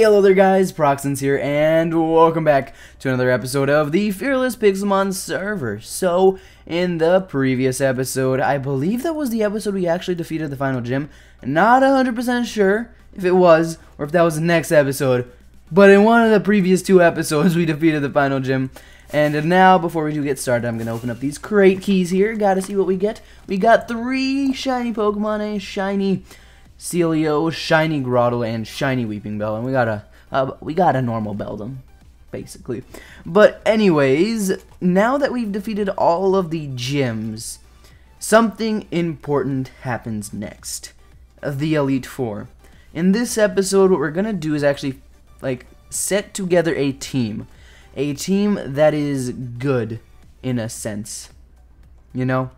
Hey, hello there guys, Proxence here, and welcome back to another episode of the Fearless Pixelmon server. So, in the previous episode, I believe that was the episode we actually defeated the final gym. Not 100% sure if it was, or if that was the next episode, but in one of the previous two episodes, we defeated the final gym. And now, before we do get started, I'm going to open up these crate keys here. Gotta see what we get. We got 3 shiny Pokemon, a shiny Celio, shiny Grottle, and shiny Weeping Bell, and we got a normal Beldum, basically. But anyways, now that we've defeated all of the gyms, something important happens next. The Elite Four. In this episode, what we're gonna do is actually set together a team that is good in a sense. You know,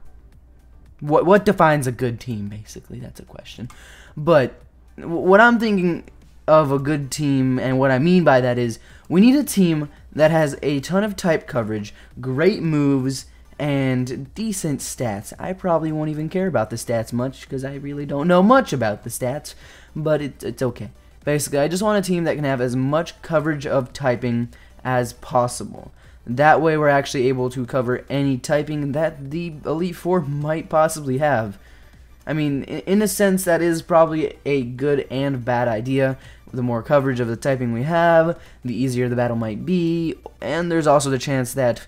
what defines a good team? Basically, that's a question. But what I'm thinking of a good team, and what I mean by that is, we need a team that has a ton of type coverage, great moves, and decent stats. I probably won't even care about the stats much, because I really don't know much about the stats, but it's okay. Basically, I just want a team that can have as much coverage of typing as possible. That way we're actually able to cover any typing that the Elite Four might possibly have. I mean, in a sense, that is probably a good and bad idea. The more coverage of the typing we have, the easier the battle might be, and there's also the chance that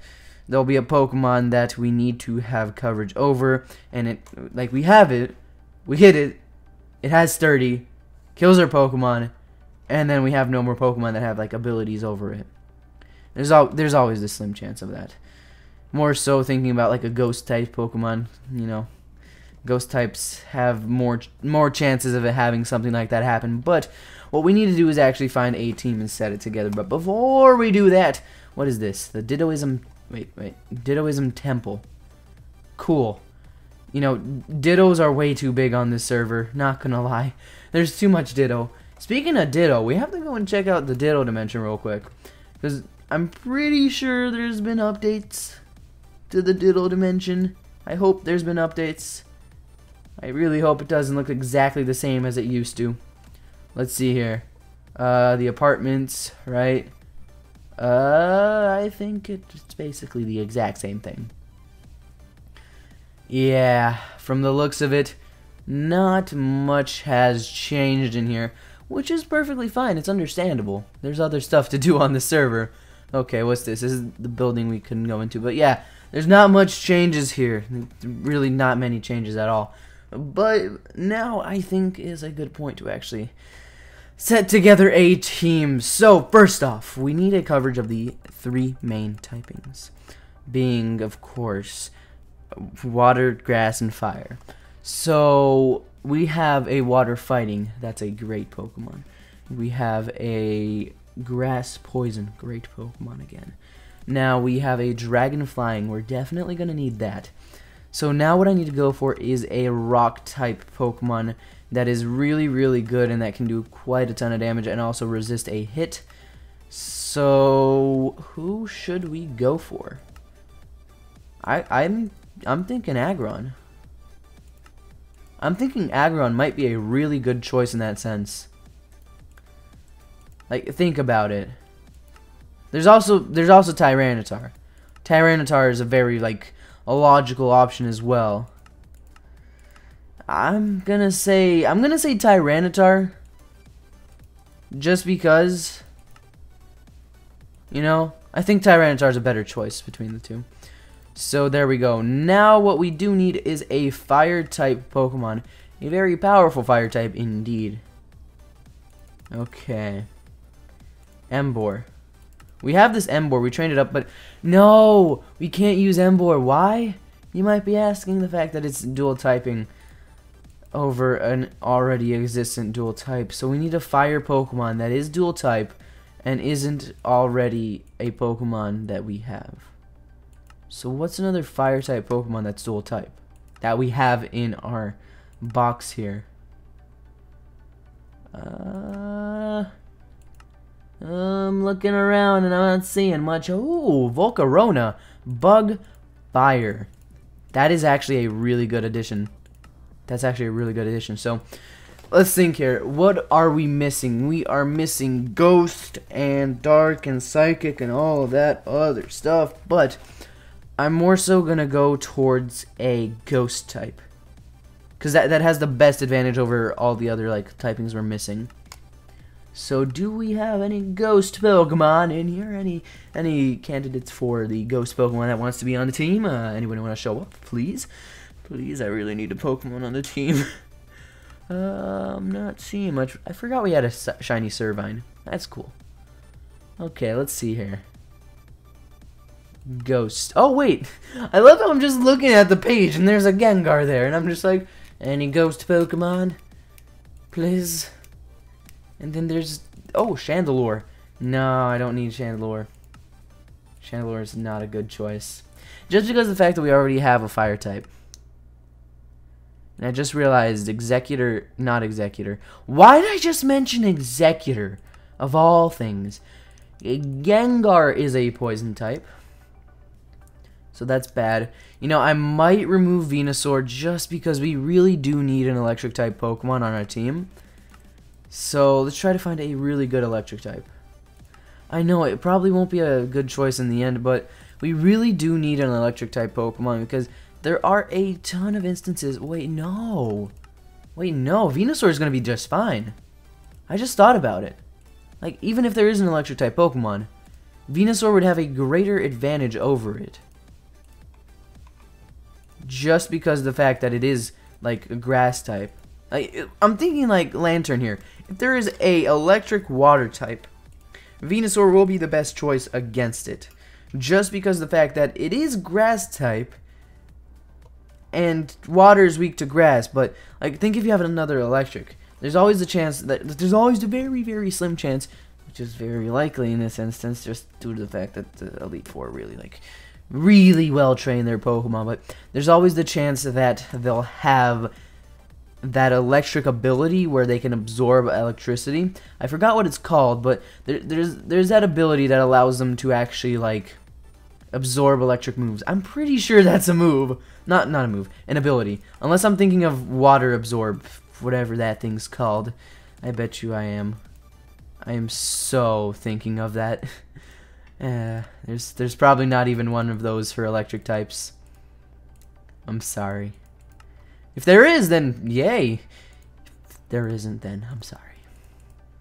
there'll be a Pokemon that we need to have coverage over, and we have it, we hit it, it has 30, kills our Pokemon, and then we have no more Pokemon that have abilities over it. There's always a slim chance of that. More so thinking about a ghost type Pokemon, you know. Ghost types have more chances of it having something like that happen, but what we need to do is actually find a team and set it together. But before we do that, what is this? The Dittoism, Dittoism Temple. Cool. You know, Dittos are way too big on this server, not gonna lie. There's too much Ditto. Speaking of Ditto, we have to go and check out the Ditto dimension real quick, because I'm pretty sure there's been updates to the Ditto dimension. I hope there's been updates. I really hope it doesn't look exactly the same as it used to. Let's see here. The apartments, right? I think it's basically the exact same thing. Yeah, from the looks of it, not much has changed in here, which is perfectly fine. It's understandable. There's other stuff to do on the server. Okay, what's this? This is the building we couldn't go into. But yeah, there's not much changes here. Really not many changes at all. But now I think is a good point to actually set together a team. So first off, we need a coverage of the 3 main typings, being of course water, grass, and fire. So we have a water fighting, that's a great Pokemon. We have a grass poison, great Pokemon again. Now we have a dragon flying, we're definitely gonna need that. So now what I need to go for is a rock type Pokemon that is really, really good and that can do quite a ton of damage and also resist a hit. So who should we go for? I'm thinking Aggron. I'm thinking Aggron might be a really good choice in that sense. Think about it. There's also Tyranitar. Tyranitar is a very a logical option as well. I'm gonna say Tyranitar, just because, you know, I think Tyranitar is a better choice between the two. So there we go. Now what we do need is a fire type Pokemon, a very powerful fire type indeed. Okay, Emboar. We have this Emboar, we trained it up, but no, we can't use Emboar. Why? You might be asking. The fact that it's dual typing over an already existent dual type. So we need a fire Pokemon that is dual type and isn't already a Pokemon that we have. So what's another fire type Pokemon that's dual type that we have in our box here? I'm looking around and I'm not seeing much. Oh, Volcarona, Bug, Fire. That is actually a really good addition. So let's think here. What are we missing? We are missing Ghost and Dark and Psychic and all of that other stuff. But I'm more so going to go towards a Ghost type. Because that has the best advantage over all the other like typings we're missing. So do we have any Ghost Pokemon in here? Any candidates for the Ghost Pokemon that wants to be on the team? Anybody want to show up? Please? Please, I really need a Pokemon on the team. I'm not seeing much. I forgot we had a shiny Servine. That's cool. Okay, let's see here. Ghost. Oh, wait. I love how I'm just looking at the page and there's a Gengar there. And I'm just like, any Ghost Pokemon? Please? And then there's... Oh, Chandelure. No, I don't need Chandelure. Chandelure is not a good choice. Just because of the fact that we already have a Fire type. And I just realized Executor, not Executor. Why did I just mention Executor? Of all things. Gengar is a Poison type. So that's bad. You know, I might remove Venusaur just because we really do need an Electric type Pokemon on our team. So let's try to find a really good Electric type. I know it probably won't be a good choice in the end, but we really do need an Electric type Pokemon because there are a ton of instances. Wait, no. Wait, no. Venusaur is going to be just fine. I just thought about it. Like, even if there is an Electric type Pokemon, Venusaur would have a greater advantage over it. Just because of the fact that it is, like, a Grass type. Like, I'm thinking, like, Lantern here. If there is a Electric Water type, Venusaur will be the best choice against it. Just because of the fact that it is Grass type, and Water is weak to Grass, but, like, think if you have another Electric. There's always a chance that, there's always a very, very slim chance, which is very likely in this instance, just due to the fact that the Elite Four really, like, really well train their Pokemon, but there's always the chance that they'll have that electric ability where they can absorb electricity. I forgot what it's called, but there's that ability that allows them to actually like absorb electric moves. I'm pretty sure that's a move. Not a move, an ability. Unless I'm thinking of water absorb, whatever that thing's called. I bet you I am. I am so thinking of that. There's probably not even one of those for electric types. I'm sorry. If there is, then yay. If there isn't, then I'm sorry.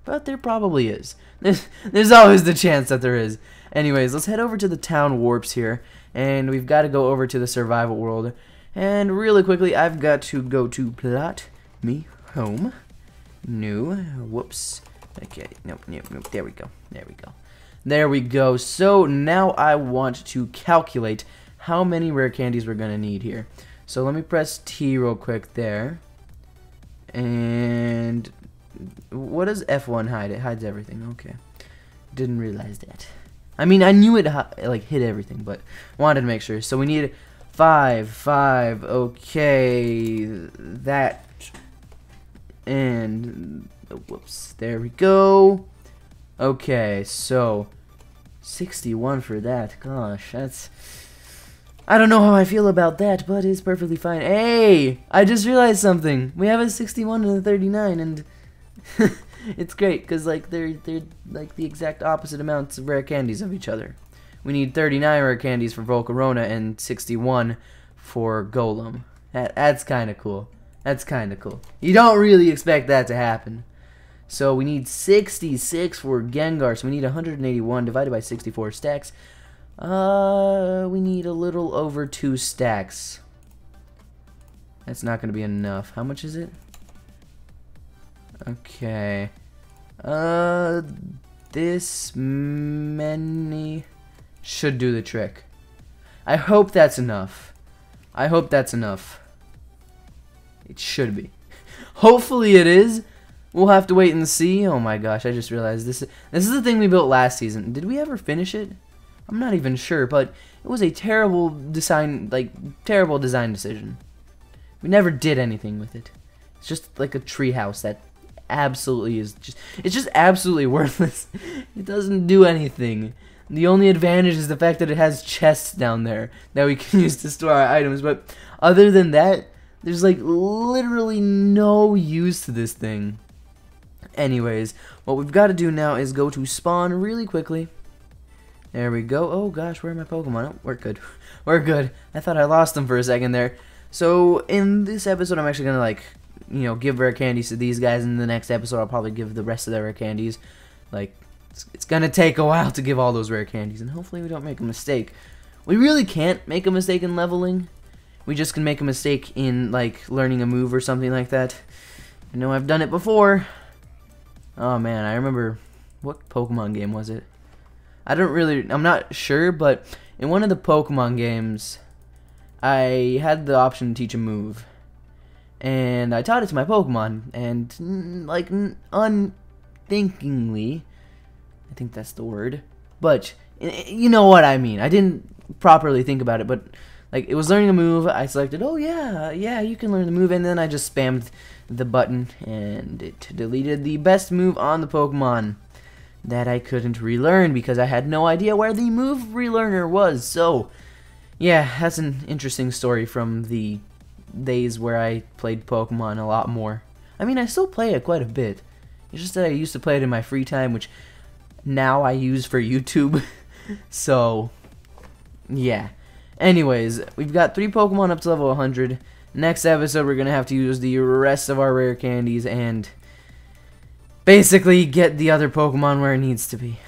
But there probably is. There's always the chance that there is. Anyways, let's head over to the town warps here. And we've got to go over to the survival world. And really quickly, I've got to go to plot me home. No. Whoops. Okay. Nope. There we go. There we go. There we go. So now I want to calculate how many rare candies we're going to need here. So let me press T real quick there. And what does F1 hide? It hides everything. Okay. Didn't realize that. I mean, I knew it like hid everything, but wanted to make sure. So we need 5. Okay. That. And whoops. There we go. Okay, so 61 for that. Gosh, that's... I don't know how I feel about that, but it's perfectly fine. Hey! I just realized something. We have a 61 and a 39, and it's great, because like, they're like the exact opposite amounts of rare candies of each other. We need 39 rare candies for Volcarona and 61 for Golem. That's kind of cool. That's kind of cool. You don't really expect that to happen. So we need 66 for Gengar, so we need 181 divided by 64 stacks. We need a little over 2 stacks. That's not going to be enough. How much is it? Okay. This many should do the trick. I hope that's enough. I hope that's enough. It should be. Hopefully it is. We'll have to wait and see. Oh my gosh, I just realized this is the thing we built last season. Did we ever finish it? I'm not even sure, but it was a terrible design decision. We never did anything with it. It's just like a treehouse that absolutely is it's just absolutely worthless. It doesn't do anything. The only advantage is the fact that it has chests down there that we can use to store our items, but other than that, There's like literally no use to this thing. Anyways, what we've got to do now is go to spawn really quickly. There we go. Oh gosh, where are my Pokemon? Oh, we're good. We're good. I thought I lost them for a second there. So in this episode, I'm actually gonna give rare candies to these guys. In the next episode, I'll probably give the rest of their rare candies. Like, it's gonna take a while to give all those rare candies, and hopefully we don't make a mistake. We really can't make a mistake in leveling. We just can make a mistake in like learning a move or something like that. I know I've done it before. Oh man, I remember, what Pokemon game was it? I'm not sure, but in one of the Pokemon games, I had the option to teach a move. And I taught it to my Pokemon, and like unthinkingly, I think that's the word, but you know what I mean. I didn't properly think about it, but like it was learning a move. I selected, oh yeah, you can learn the move, and then I just spammed the button, and it deleted the best move on the Pokemon that I couldn't relearn because I had no idea where the move relearner was. So yeah, that's an interesting story from the days where I played Pokemon a lot more. I mean, I still play it quite a bit. It's just that I used to play it in my free time, which now I use for YouTube. So yeah. Anyways, we've got 3 Pokemon up to level 100. Next episode, we're going to have to use the rest of our rare candies and basically get the other Pokemon where it needs to be.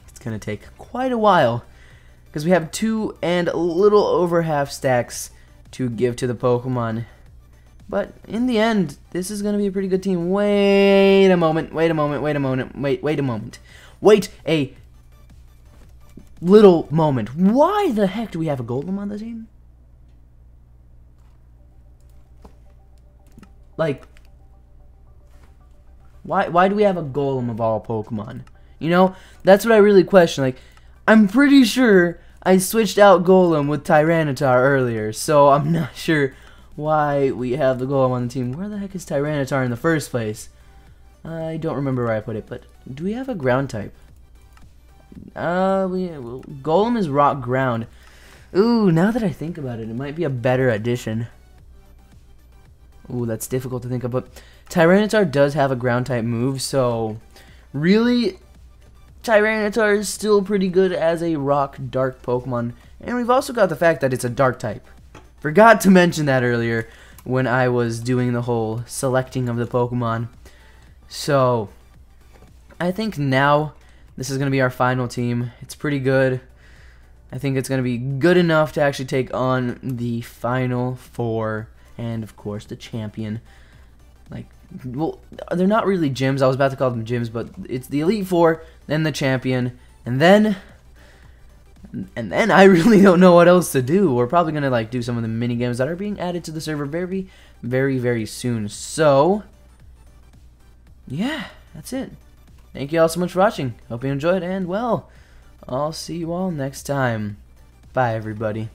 It's going to take quite a while because we have 2 and a little over half stacks to give to the Pokemon. But in the end, this is going to be a pretty good team. Wait a moment. Wait a moment. Wait a moment. Wait a moment. Wait a little moment. Why the heck do we have a Golem on the team? Like, why do we have a Golem of all Pokemon? You know, that's what I really question. Like, I'm pretty sure I switched out Golem with Tyranitar earlier, so I'm not sure why we have the Golem on the team. Where the heck is Tyranitar in the first place? I don't remember where I put it, but do we have a ground type? Golem is rock ground. Ooh, now that I think about it, it might be a better addition. Ooh, that's difficult to think of, but Tyranitar does have a ground type move, so really Tyranitar is still pretty good as a rock dark Pokemon. And we've also got the fact that it's a dark type. Forgot to mention that earlier when I was doing the whole selecting of the Pokemon. So I think now this is going to be our final team. It's pretty good. I think it's going to be good enough to actually take on the final 4 and of course the champion. Like, well, they're not really gyms. I was about to call them gyms, but it's the Elite 4, then the champion, and then I really don't know what else to do. We're probably gonna like do some of the mini games that are being added to the server very, very, very soon. So yeah, that's it. Thank you all so much for watching. Hope you enjoyed, and well, I'll see you all next time. Bye, everybody.